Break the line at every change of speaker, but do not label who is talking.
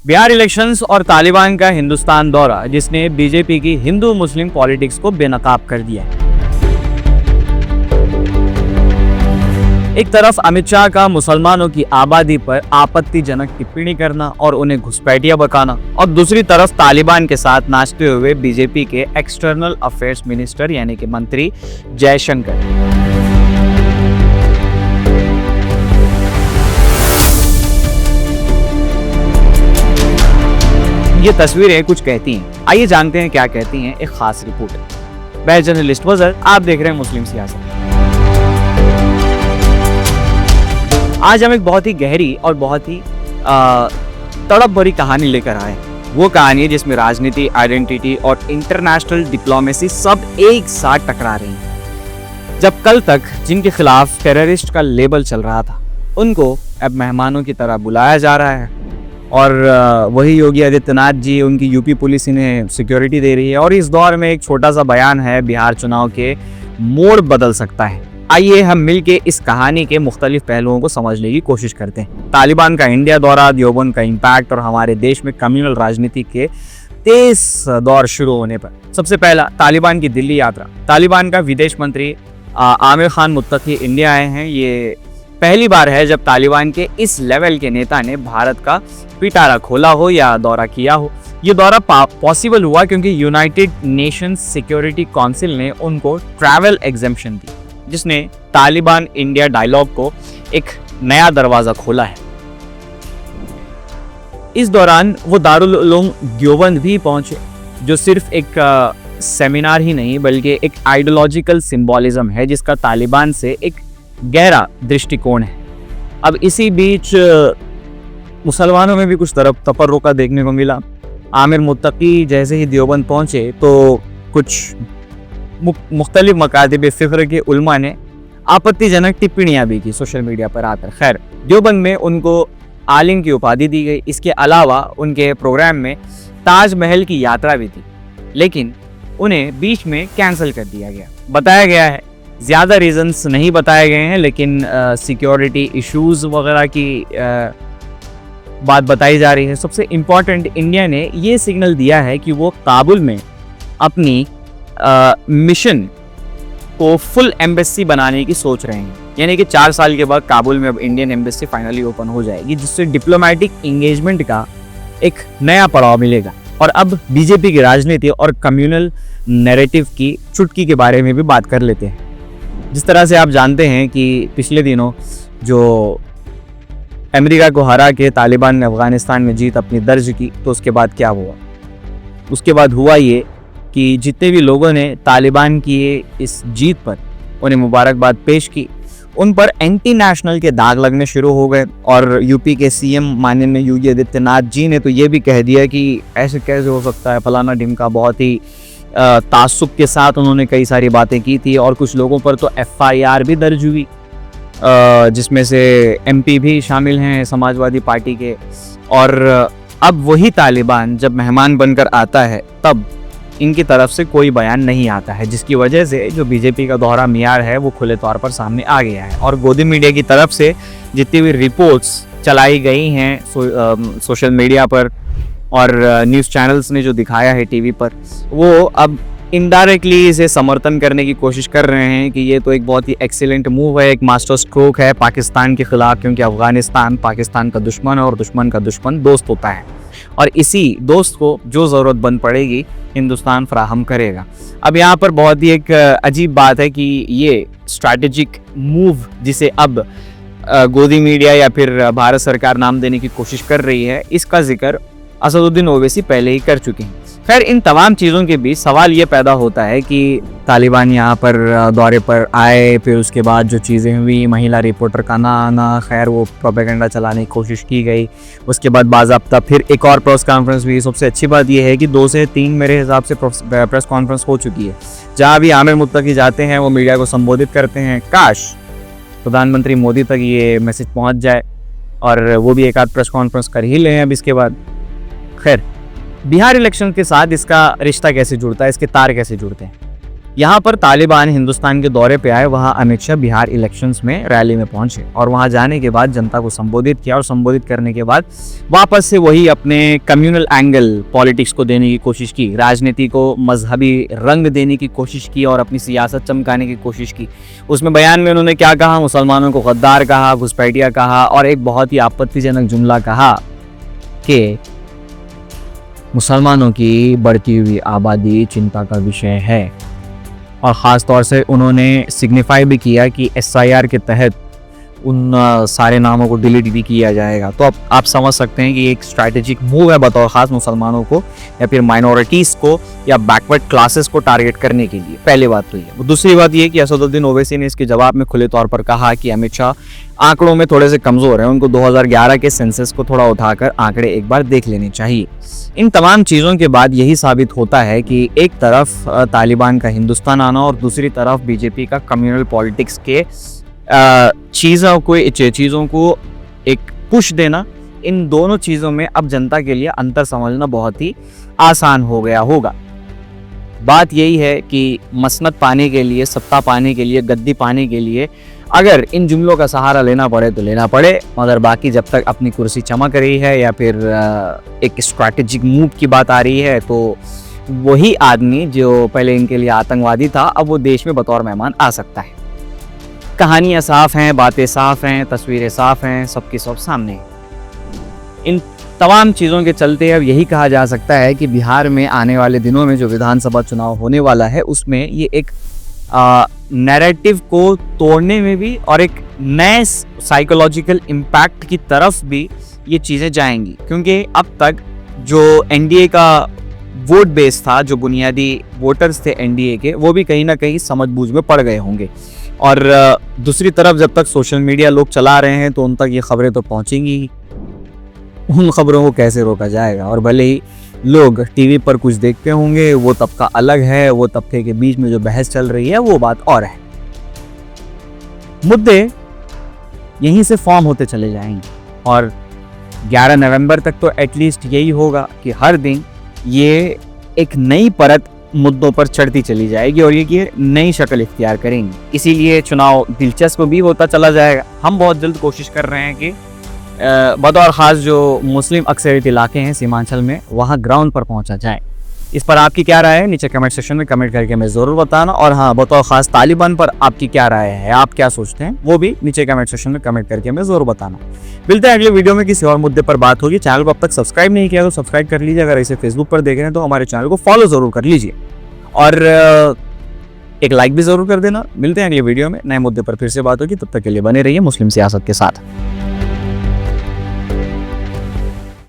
Bihar elections और तालिबान का हिंदुस्तान दौरा, जिसने बीजेपी की हिंदू मुस्लिम पॉलिटिक्स को बेनकाब कर दिया है। एक तरफ अमित शाह का मुसलमानों की आबादी पर आपत्तिजनक टिप्पणी करना और उन्हें घुसपैठिया बकाना, और दूसरी तरफ तालिबान के साथ नाचते हुए बीजेपी के एक्सटर्नल अफेयर्स मिनिस्टर यानी कि मंत्री जयशंकर। ये तस्वीरें कुछ कहती हैं। आइए जानते हैं क्या कहती हैं एक खास रिपोर्ट। मैं जर्नलिस्ट वजर, आप देख रहे हैं मुस्लिम सियासत। आज हम एक बहुत ही गहरी और बहुत ही तड़प भरी कहानी लेकर आए। वो कहानी है जिसमें राजनीति, आइडेंटिटी और इंटरनेशनल डिप्लोमेसी सब एक साथ टकरा रही हैं। जब कल तक जिनके खिलाफ टेररिस्ट का लेबल चल रहा था, उनको अब मेहमानों की तरह बुलाया जा रहा है, और वही योगी आदित्यनाथ जी, उनकी यूपी पुलिस इन्हें सिक्योरिटी दे रही है। और इस दौर में एक छोटा सा बयान है, बिहार चुनाव के मोड़ बदल सकता है। आइए हम मिलके इस कहानी के मुख्तलिफ पहलुओं को समझने की कोशिश करते हैं। तालिबान का इंडिया दौरा, देवबंद का इम्पैक्ट और हमारे देश में कम्युनल राजनीति के तेज दौर शुरू होने पर। सबसे पहला, तालिबान की दिल्ली यात्रा। तालिबान का विदेश मंत्री आमिर खान मुत्तकी इंडिया आए हैं। ये पहली बार है जब तालिबान के इस लेवल के नेता ने भारत का पिटारा खोला हो या दौरा किया हो। ये दौरा पॉसिबल हुआ क्योंकि यूनाइटेड नेशंस सिक्योरिटी काउंसिल ने उनको ट्रैवल एग्जेम्पशन दी, जिसने तालिबान इंडिया डायलॉग को एक नया दरवाजा खोला है। इस दौरान वो दारुल उलूम देवबंद भी पहुंचे, जो सिर्फ एक सेमिनार ही नहीं बल्कि एक आइडियोलॉजिकल सिंबॉलिज्म है जिसका तालिबान से एक गहरा दृष्टिकोण है। अब इसी बीच मुसलमानों में भी कुछ तरफ तफर्रुका देखने को मिला। आमिर मुत्तकी जैसे ही देवबंद पहुंचे तो कुछ मुख्तलिफ मकातिब फ़िक्र के उलमा ने आपत्तिजनक टिप्पणियां भी की सोशल मीडिया पर आकर। खैर, देवबंद में उनको आलिम की उपाधि दी गई। इसके अलावा उनके प्रोग्राम में ताजमहल की यात्रा भी थी, लेकिन उन्हें बीच में कैंसिल कर दिया गया। बताया गया है, ज़्यादा रीजंस नहीं बताए गए हैं, लेकिन सिक्योरिटी इश्यूज़ वगैरह की बात बताई जा रही है। सबसे इम्पॉर्टेंट, इंडिया ने ये सिग्नल दिया है कि वो काबुल में अपनी मिशन को फुल एम्बेसी बनाने की सोच रहे हैं। यानी कि 4 साल के बाद काबुल में अब इंडियन एम्बेसी फाइनली ओपन हो जाएगी, जिससे डिप्लोमेटिक इंगेजमेंट का एक नया पड़ाव मिलेगा। और अब बीजेपी की राजनीति और कम्युनल नैरेटिव की चुटकी के बारे में भी बात कर लेते हैं। जिस तरह से आप जानते हैं कि पिछले दिनों जो अमेरिका को हरा के तालिबान ने अफगानिस्तान में जीत अपनी दर्ज की, तो उसके बाद क्या हुआ? उसके बाद हुआ ये कि जितने भी लोगों ने तालिबान की इस जीत पर उन्हें मुबारकबाद पेश की, उन पर एंटी नेशनल के दाग लगने शुरू हो गए। और यूपी के सीएम माननीय योगी आदित्यनाथ जी ने तो ये भी कह दिया कि ऐसे कैसे हो सकता है, फलाना ढिमका। बहुत ही तासुब के साथ उन्होंने कई सारी बातें की थी, और कुछ लोगों पर तो FIR भी दर्ज हुई, जिसमें से MP भी शामिल हैं समाजवादी पार्टी के। और अब वही तालिबान जब मेहमान बनकर आता है, तब इनकी तरफ से कोई बयान नहीं आता है, जिसकी वजह से जो बीजेपी का दोहरा मियार है वो खुले तौर पर सामने आ गया है। और गोदी मीडिया की तरफ से जितनी भी रिपोर्ट्स चलाई गई हैं सोशल मीडिया पर और न्यूज़ चैनल्स ने जो दिखाया है टीवी पर, वो अब इनडायरेक्टली इसे समर्थन करने की कोशिश कर रहे हैं कि ये तो एक बहुत ही एक्सीलेंट मूव है, एक मास्टर स्ट्रोक है पाकिस्तान के खिलाफ, क्योंकि अफगानिस्तान पाकिस्तान का दुश्मन है और दुश्मन का दुश्मन दोस्त होता है, और इसी दोस्त को जो ज़रूरत बन पड़ेगी हिंदुस्तान फराहम करेगा। अब यहाँ पर बहुत ही एक अजीब बात है कि ये स्ट्रैटेजिक मूव, जिसे अब गोदी मीडिया या फिर भारत सरकार नाम देने की कोशिश कर रही है, इसका जिक्र असदुद्दीन ओवैसी पहले ही कर चुके हैं। खैर, इन तमाम चीज़ों के बीच सवाल ये पैदा होता है कि तालिबान यहाँ पर दौरे पर आए, फिर उसके बाद जो चीज़ें हुई, महिला रिपोर्टर का ना आना, खैर वो प्रोपेगेंडा चलाने की कोशिश की गई। उसके बाद बाज़ाब्ता फिर एक और प्रेस कॉन्फ्रेंस हुई। सबसे अच्छी बात यह है कि 2 से 3 मेरे हिसाब से प्रेस कॉन्फ्रेंस हो चुकी है, जहाँ भी आमिर मुत्तकी जाते हैं वो मीडिया को संबोधित करते हैं। काश प्रधानमंत्री मोदी तक ये मैसेज पहुँच जाए और वो भी एक आध प्रेस कॉन्फ्रेंस कर ही लें अब इसके बाद। खैर, बिहार इलेक्शन के साथ इसका रिश्ता कैसे जुड़ता है, इसके तार कैसे जुड़ते हैं? यहाँ पर तालिबान हिंदुस्तान के दौरे पे आए, वहाँ अमित शाह बिहार इलेक्शंस में रैली में पहुंचे और वहाँ जाने के बाद जनता को संबोधित किया और संबोधित करने के बाद वापस से वही अपने कम्युनल एंगल पॉलिटिक्स को देने की कोशिश की, राजनीति को मजहबी रंग देने की कोशिश की और अपनी सियासत चमकाने की कोशिश की। उसमें बयान में उन्होंने क्या कहा, मुसलमानों को गद्दार कहा, घुसपैठिया कहा और एक बहुत ही आपत्तिजनक जुमला कहा कि मुसलमानों की बढ़ती हुई आबादी चिंता का विषय है। और ख़ास तौर से उन्होंने सिग्निफाई भी किया कि एसआईआर के तहत उन सारे नामों को डिलीट भी किया जाएगा। तो अब आप समझ सकते हैं कि एक स्ट्रैटेजिक मूव है बतौर ख़ास मुसलमानों को या फिर माइनॉरिटीज़ को या बैकवर्ड क्लासेस को टारगेट करने के लिए। पहली बात तो ये। दूसरी बात ये कि असदुद्दीन ओवैसी ने इसके जवाब में खुले तौर पर कहा कि अमित शाह आंकड़ों में थोड़े से कमज़ोर हैं, उनको 2011 के सेंसस को थोड़ा उठाकर आंकड़े एक बार देख लेने चाहिए। इन तमाम चीज़ों के बाद यही साबित होता है कि एक तरफ तालिबान का हिंदुस्तान आना और दूसरी तरफ बीजेपी का कम्युनल पॉलिटिक्स के चीज़ों को एक पुश देना, इन दोनों चीज़ों में अब जनता के लिए अंतर समझना बहुत ही आसान हो गया होगा। बात यही है कि मसनद पाने के लिए, सत्ता पाने के लिए, गद्दी पाने के लिए अगर इन जुमलों का सहारा लेना पड़े तो लेना पड़े, मगर बाकी जब तक अपनी कुर्सी चमक रही है या फिर एक स्ट्रैटेजिक मूव की बात आ रही है तो वही आदमी जो पहले इनके लिए आतंकवादी था अब वो देश में बतौर मेहमान आ सकता है। कहानियाँ साफ हैं, बातें साफ हैं, तस्वीरें साफ हैं, सबकी सब सामने हैं। इन तमाम चीज़ों के चलते अब यही कहा जा सकता है कि बिहार में आने वाले दिनों में जो विधानसभा चुनाव होने वाला है उसमें ये एक नैरेटिव को तोड़ने में भी और एक नए साइकोलॉजिकल इम्पैक्ट की तरफ भी ये चीज़ें जाएंगी, क्योंकि अब तक जो एनडीए का वोट बेस था, जो बुनियादी वोटर्स थे एनडीए के, वो भी कहीं ना कहीं समझ बूझ में पड़ गए होंगे। और दूसरी तरफ जब तक सोशल मीडिया लोग चला रहे हैं तो उन तक ये खबरें तो पहुंचेंगी ही। उन खबरों को कैसे रोका जाएगा? और भले ही लोग टीवी पर कुछ देखते होंगे, वो तबका अलग है, वो तबके के बीच में जो बहस चल रही है वो बात और है। मुद्दे यहीं से फॉर्म होते चले जाएंगे और 11 नवंबर तक तो एटलीस्ट यही होगा कि हर दिन ये एक नई परत मुद्दों पर चढ़ती चली जाएगी और ये नई शक्ल इख्तियार करेंगी। इसीलिए चुनाव दिलचस्प भी होता चला जाएगा। हम बहुत जल्द कोशिश कर रहे हैं कि बतौर ख़ास जो मुस्लिम अक्सरियत इलाके हैं सीमांचल में, वहाँ ग्राउंड पर पहुँचा जाए। इस पर आपकी क्या राय है? नीचे कमेंट सेक्शन में कमेंट करके हमें ज़रूर बताना। और हाँ, बतौर ख़ास तालिबान पर आपकी क्या राय है, आप क्या सोचते हैं, वो भी नीचे कमेंट सेक्शन में कमेंट करके हमें ज़रूर बताना। मिलते हैं अगले वीडियो में, किसी और मुद्दे पर बात होगी। चैनल को अब तक सब्सक्राइब नहीं किया तो सब्सक्राइब कर लीजिए। अगर इसे फेसबुक पर देख रहे हैं तो हमारे चैनल को फॉलो ज़रूर कर लीजिए और एक लाइक भी ज़रूर कर देना। मिलते हैं अगले वीडियो में, नए मुद्दे पर फिर से बात होगी। तब तक के लिए बने रहिए मुस्लिम सियासत के साथ।